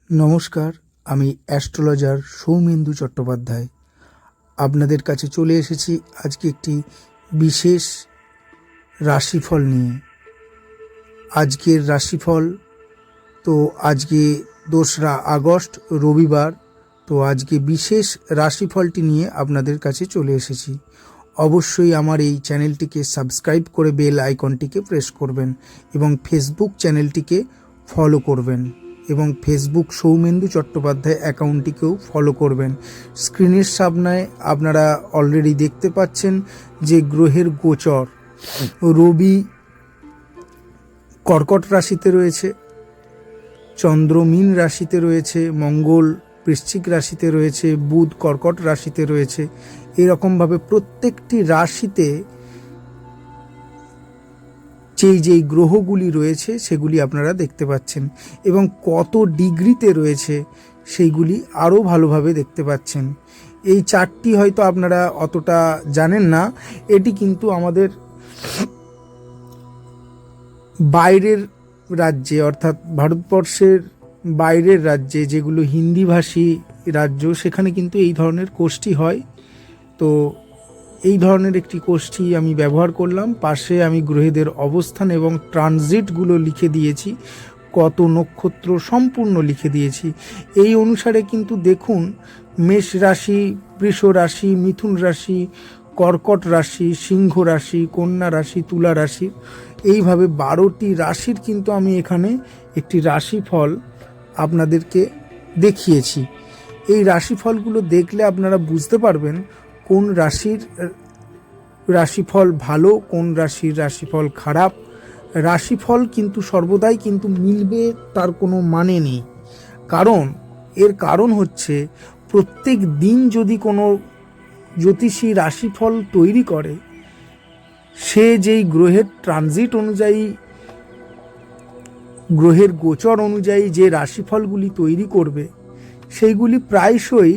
নমস্কার, আমি অ্যাস্ট্রোলজার সৌমেন্দু চট্টোপাধ্যায় আপনাদের কাছে চলে এসেছি আজকে একটি বিশেষ রাশিফল নিয়ে। আজকের রাশিফল তো আজকে 2রা আগস্ট রবিবার। তো আজকে বিশেষ রাশিফলটি নিয়ে আপনাদের কাছে চলে এসেছি। অবশ্যই আমার এই চ্যানেলটিকে সাবস্ক্রাইব করে বেল আইকনটিকে প্রেস করবেন এবং ফেসবুক চ্যানেলটিকে ফলো করবেন এবং ফেসবুক সৌমেন্দু চট্টোপাধ্যায় অ্যাকাউন্টটিকেও ফলো করবেন। স্ক্রিনের সামনে আপনারা অলরেডি দেখতে পাচ্ছেন যে গ্রহের গোচর। রবি কর্কট রাশিতে রয়েছে, চন্দ্র মীন রাশিতে রয়েছে, মঙ্গল বৃশ্চিক রাশিতে রয়েছে, বুধ কর্কট রাশিতে রয়েছে। এরকমভাবে প্রত্যেকটি রাশিতে যেই গ্রহগুলি রয়েছে সেগুলি আপনারা দেখতে পাচ্ছেন এবং কত ডিগ্রিতে রয়েছে সেইগুলি আরও ভালোভাবে দেখতে পাচ্ছেন। এই চার্টটি হয়তো আপনারা অতটা জানেন না, এটি কিন্তু আমাদের বাইরের রাজ্যে অর্থাৎ ভারতবর্ষের বাইরের রাজ্যে যেগুলো হিন্দিভাষী রাজ্য সেখানে কিন্তু এই ধরনের কোর্সটি হয়। তো এই ধরনের একটি কোর্সটি আমি ব্যবহার করলাম। পাশে আমি গ্রহদের অবস্থান এবং ট্রানজিটগুলো লিখে দিয়েছি, কত নক্ষত্র সম্পূর্ণ লিখে দিয়েছি। এই অনুসারে কিন্তু দেখুন, মেষ রাশি, বৃষ রাশি, মিথুন রাশি, কর্কট রাশি, সিংহ রাশি, কন্যা রাশি, তুলা রাশি, এইভাবে 12টি রাশির কিন্তু আমি এখানে একটি রাশিফল আপনাদেরকে দেখিয়েছি। এই রাশিফলগুলো দেখলে আপনারা বুঝতে পারবেন কোন রাশির রাশিফল ভালো, কোন রাশির রাশিফল খারাপ। রাশিফল কিন্তু সর্বদাই কিন্তু মিলবে তার কোনো মানে নেই। এর কারণ হচ্ছে প্রত্যেক দিন যদি কোনো জ্যোতিষী রাশিফল তৈরি করে, সে যেই গ্রহের ট্রানজিট অনুযায়ী, গ্রহের গোচর অনুযায়ী যে রাশিফলগুলি তৈরি করবে, সেইগুলি প্রায়শই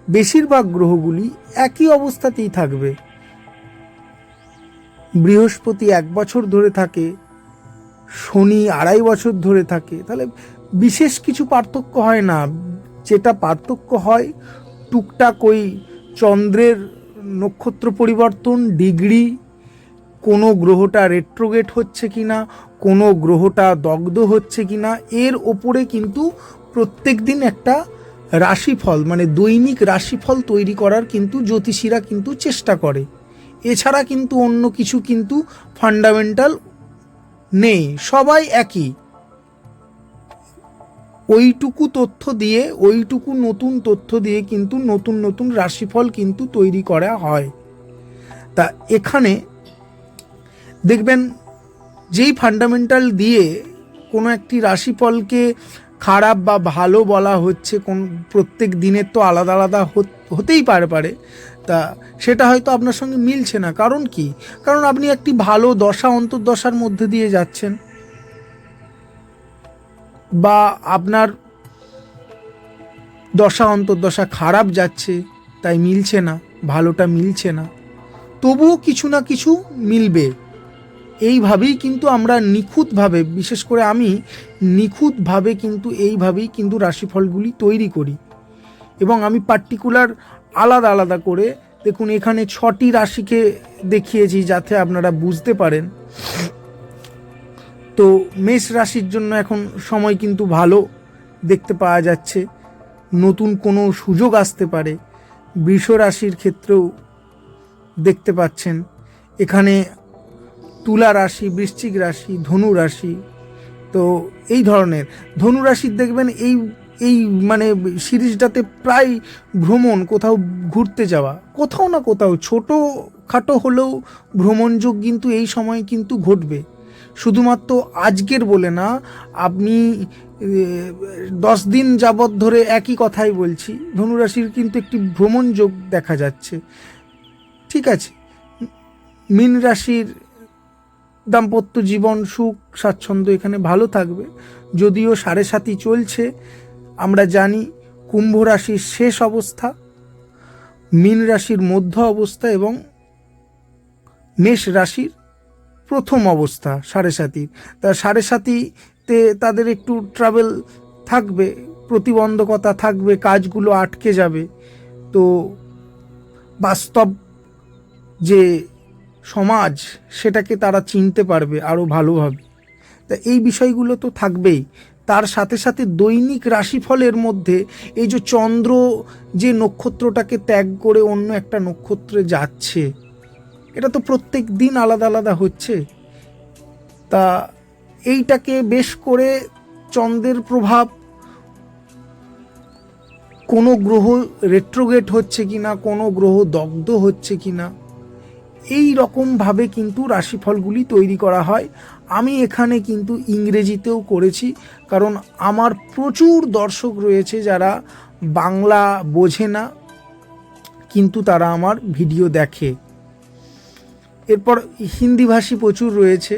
বেশিরভাগ গ্রহগুলি একই অবস্থাতেই থাকবে। বৃহস্পতি 1 বছর ধরে থাকে, শনি 2.5 বছর ধরে থাকে, তাহলে বিশেষ কিছু পার্থক্য হয় না। যেটা পার্থক্য হয় টুকটাক ওই চন্দ্রের নক্ষত্র পরিবর্তন, ডিগ্রি, কোনো গ্রহটা রেট্রোগেট হচ্ছে কিনা, কোনো গ্রহটা দগ্ধ হচ্ছে কিনা, এর ওপরে কিন্তু প্রত্যেক দিন একটা রাশিফল মানে দৈনিক রাশিফল তৈরি করার কিন্তু জ্যোতিষীরা কিন্তু চেষ্টা করে। এছাড়া কিন্তু অন্য কিছু কিন্তু ফান্ডামেন্টাল নেই, সবাই একই। ওইটুকু তথ্য দিয়ে, ওইটুকু নতুন তথ্য দিয়ে কিন্তু নতুন নতুন রাশিফল কিন্তু তৈরি করা হয়। তা এখানে দেখবেন যেই ফান্ডামেন্টাল দিয়ে কোনো একটি রাশিফলকে খারাপ বা ভালো বলা হচ্ছে, কোন প্রত্যেক দিনের তো আলাদা আলাদা হতেই পারে। তা সেটা হয়তো আপনার সঙ্গে মিলছে না। কারণ কি? কারণ আপনি একটি ভালো দশা অন্তর্দশার মধ্যে দিয়ে যাচ্ছেন, বা আপনার দশা অন্তর্দশা খারাপ যাচ্ছে, তাই মিলছে না, ভালোটা মিলছে না। তবুও কিছু না কিছু মিলবে। এইভাবেই কিন্তু আমরা নিখুঁতভাবে, বিশেষ করে আমি নিখুঁতভাবে কিন্তু এইভাবেই কিন্তু রাশিফলগুলি তৈরি করি। এবং আমি পার্টিকুলার আলাদা আলাদা করে, দেখুন এখানে 6টি রাশিকে দেখিয়েছি যাতে আপনারা বুঝতে পারেন। তো মেষ রাশির জন্য এখন সময় কিন্তু ভালো দেখতে পাওয়া যাচ্ছে, নতুন কোনো সুযোগ আসতে পারে। বৃষ রাশির ক্ষেত্রেও দেখতে পাচ্ছেন এখানে তুলা রাশি, বৃশ্চিক রাশি, ধনু রাশি। তো এই ধরনের ধনু রাশির দেখবেন এই এই মানে সিরিজটাতে প্রায় ভ্রমণ, কোথাও ঘুরতে যাওয়া, কোথাও না কোথাও ছোটো খাটো হলেও ভ্রমণযোগ কিন্তু এই সময় কিন্তু ঘটবে। শুধুমাত্র আজকের বলে না, আপনি 10 দিন যাবৎ ধরে একই কথাই বলছি, ধনুরাশির কিন্তু একটি ভ্রমণ যোগ দেখা যাচ্ছে। ঠিক আছে, মীন রাশির দাম্পত্য জীবন, সুখ স্বাচ্ছন্দ্য এখানে ভালো থাকবে, যদিও 7.5 চলছে। আমরা জানি কুম্ভ রাশির শেষ অবস্থা, মীন রাশির মধ্য অবস্থা এবং মেষ রাশির প্রথম অবস্থা 7.5। তা 7.5তে তাদের একটু ট্রাভেল থাকবে, প্রতিবন্ধকতা থাকবে, কাজগুলো আটকে যাবে। তো বাস্তব যে সমাজ সেটাকে তারা চিনতে পারবে আরও ভালোভাবে। তা এই বিষয়গুলো তো থাকবেই। তার সাথে সাথে দৈনিক রাশিফলের মধ্যে এই যে চন্দ্র যে নক্ষত্রটাকে ত্যাগ করে অন্য একটা নক্ষত্রে যাচ্ছে, এটা তো প্রত্যেক দিন আলাদা আলাদা হচ্ছে। তা এইটাকে বেশ করে চন্দ্রের প্রভাব, কোনো গ্রহ রেট্রোগেট হচ্ছে কিনা, কোনো গ্রহ দগ্ধ হচ্ছে কিনা, এই রকমভাবে কিন্তু রাশিফলগুলি তৈরি করা হয়। আমি এখানে কিন্তু ইংরেজিতেও করেছি, কারণ আমার প্রচুর দর্শক রয়েছে যারা বাংলা বোঝে না, কিন্তু তারা আমার ভিডিও দেখে। এরপর হিন্দিভাষী প্রচুর রয়েছে,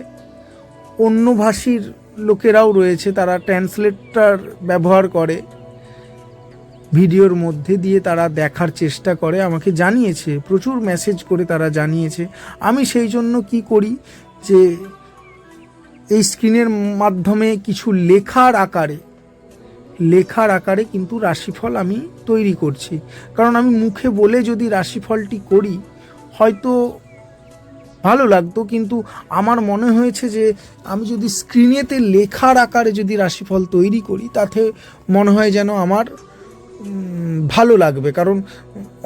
অন্য ভাষীর লোকেরাও রয়েছে, তারা ট্রান্সলেটর ব্যবহার করে, ভিডিওর মধ্যে দিয়ে তারা দেখার চেষ্টা করে, আমাকে জানিয়েছে, প্রচুর মেসেজ করে তারা জানিয়েছে। আমি সেই জন্য কি করি যে এই স্ক্রিনের মাধ্যমে কিছু লেখার আকারে কিন্তু রাশিফল আমি তৈরি করছি। কারণ আমি মুখে বলে যদি রাশিফলটি করি হয়তো ভালো লাগতো, কিন্তু আমার মনে হয়েছে যে আমি যদি স্ক্রিনেতে লেখার আকারে যদি রাশিফল তৈরি করি তাতে মনে হয় যেন আমার ভালো লাগবে। কারণ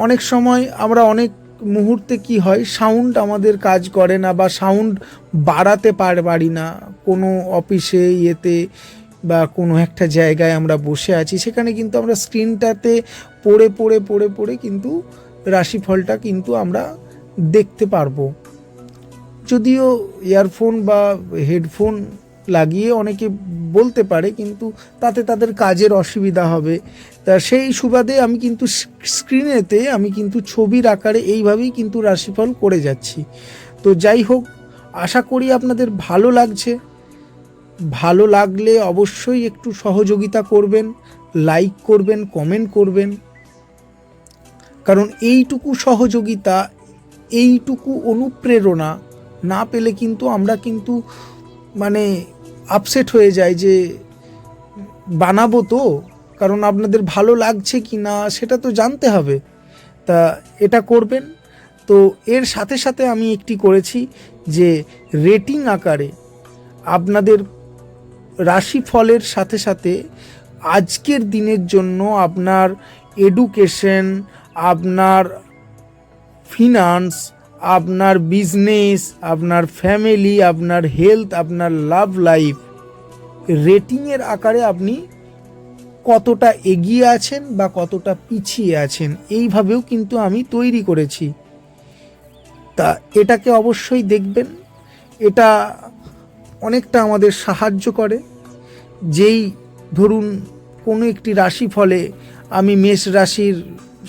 অনেক সময় আমরা অনেক মুহূর্তে কি হয়, সাউন্ড আমাদের কাজ করে না বা সাউন্ড বাড়াতে পারি না। কোনো অফিসে ইয়েতে বা কোনো একটা জায়গায় আমরা বসে আছি, সেখানে কিন্তু আমরা স্ক্রিনটাতে পড়ে কিন্তু রাশিফলটা কিন্তু আমরা দেখতে পারবো। যদিও ইয়ারফোন বা হেডফোন লাগিয়ে অনেকে বলতে পারে, কিন্তু তাতে তাদের কাজের অসুবিধা হবে। তা সেই সুবাদে আমি কিন্তু স্ক্রিনেতে আমি কিন্তু ছবির আকারে এইভাবেই কিন্তু রাশিফল করে যাচ্ছি। তো যাই হোক, আশা করি আপনাদের ভালো লাগছে। ভালো লাগলে অবশ্যই একটু সহযোগিতা করবেন, লাইক করবেন, কমেন্ট করবেন। কারণ এইটুকু সহযোগিতা, এইটুকু অনুপ্রেরণা না পেলে কিন্তু আমরা কিন্তু মানে আপসেট হয়ে যায় যে বানাবো তো, কারণ আপনাদের ভালো লাগছে কি না সেটা তো জানতে হবে। তা এটা করবেন। তো এর সাথে সাথে আমি একটি করেছি যে রেটিং আকারে আপনাদের রাশিফলের সাথে সাথে আজকের দিনের জন্য আপনার এডুকেশন, আপনার ফিনান্স, আপনার বিজনেস, আপনার ফ্যামিলি, আপনার হেলথ, আপনার লাভ লাইফ, রেটিংয়ের আকারে আপনি কতটা এগিয়ে আছেন বা কতটা পিছিয়ে আছেন, এইভাবেও কিন্তু আমি তৈরি করেছি। তা এটাকে অবশ্যই দেখবেন। এটা অনেকটা আমাদের সাহায্য করে। যেই ধরুন কোনো একটি রাশি ফলে আমি মেষ রাশির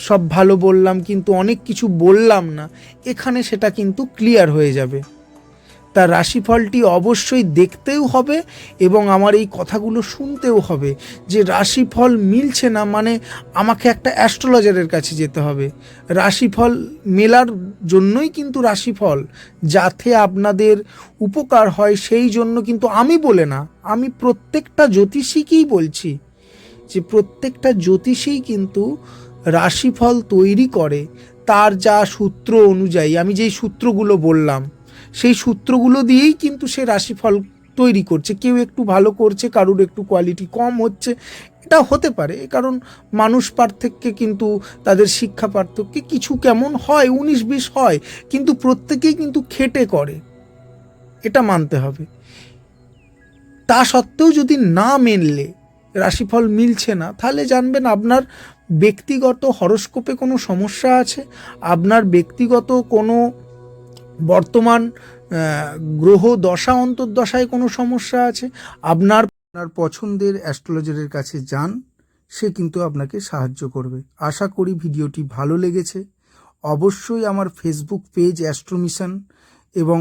সব ভালো বললাম কিন্তু অনেক কিছু বললাম না, এখানে সেটা কিন্তু ক্লিয়ার হয়ে যাবে। তার রাশিফলটি অবশ্যই দেখতেও হবে এবং আমার এই কথাগুলো শুনতেও হবে। যে রাশিফল মিলছে না মানে আমাকে একটা অ্যাস্ট্রোলজারের কাছে যেতে হবে। রাশিফল মেলার জন্যই কিন্তু রাশিফল, যাতে আপনাদের উপকার হয় সেই জন্য কিন্তু আমি বলে না, আমি প্রত্যেকটা জ্যোতিষীকেই বলছি যে প্রত্যেকটা জ্যোতিষীই কিন্তু রাশিফল তৈরি করে তার যা সূত্র অনুযায়ী। আমি যেই সূত্রগুলো বললাম সেই সূত্রগুলো দিয়েই কিন্তু সে রাশিফল তৈরি করছে। কেউ একটু ভালো করছে, কারুর একটু কোয়ালিটি কম হচ্ছে, এটা হতে পারে। কারণ মানুষ পার্থক্যে কিন্তু তাদের শিক্ষা পার্থক্যে কিছু কেমন হয়, 19-20 হয়, কিন্তু প্রত্যেকেই কিন্তু খেটে করে, এটা মানতে হবে। তা সত্ত্বেও যদি না মেনলে, রাশিফল মিলছে না, তাহলে জানবেন আপনার ব্যক্তিগত হরস্কোপে কোনো সমস্যা আছে, আপনার ব্যক্তিগত কোনো বর্তমান গ্রহ দশা অন্তর্দশায় কোনো সমস্যা আছে। আপনার পছন্দের অ্যাস্ট্রোলজারের কাছে যান, সে কিন্তু আপনাকে সাহায্য করবে। আশা করি ভিডিওটি ভালো লেগেছে। অবশ্যই আমার ফেসবুক পেজ অ্যাস্ট্রোমিশন এবং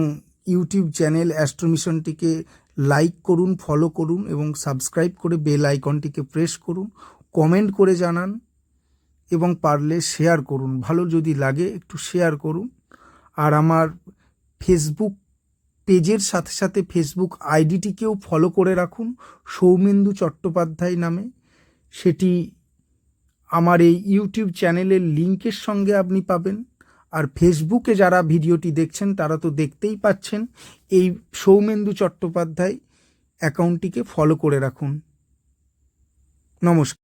ইউটিউব চ্যানেল অ্যাস্ট্রোমিশনটিকে লাইক করুন, ফলো করুন এবং সাবস্ক্রাইব করে বেল আইকনটিকে প্রেস করুন। কমেন্ট করে জানান এবং পারলে শেয়ার করুন, ভালো যদি লাগে একটু শেয়ার করুন। আর আমার ফেসবুক পেজের সাথে সাথে ফেসবুক আইডিটিকেও ফলো করে রাখুন, সৌমেন্দু চট্টোপাধ্যায় নামে। সেটি আমার এই ইউটিউব চ্যানেলের লিঙ্কের সঙ্গে আপনি পাবেন। আর ফেসবুকে যারা ভিডিওটি দেখছেন তারা তো দেখতেই পাচ্ছেন, এই সৌমেন্দু চট্টোপাধ্যায় অ্যাকাউন্টটিকে ফলো করে রাখুন। নমস্কার।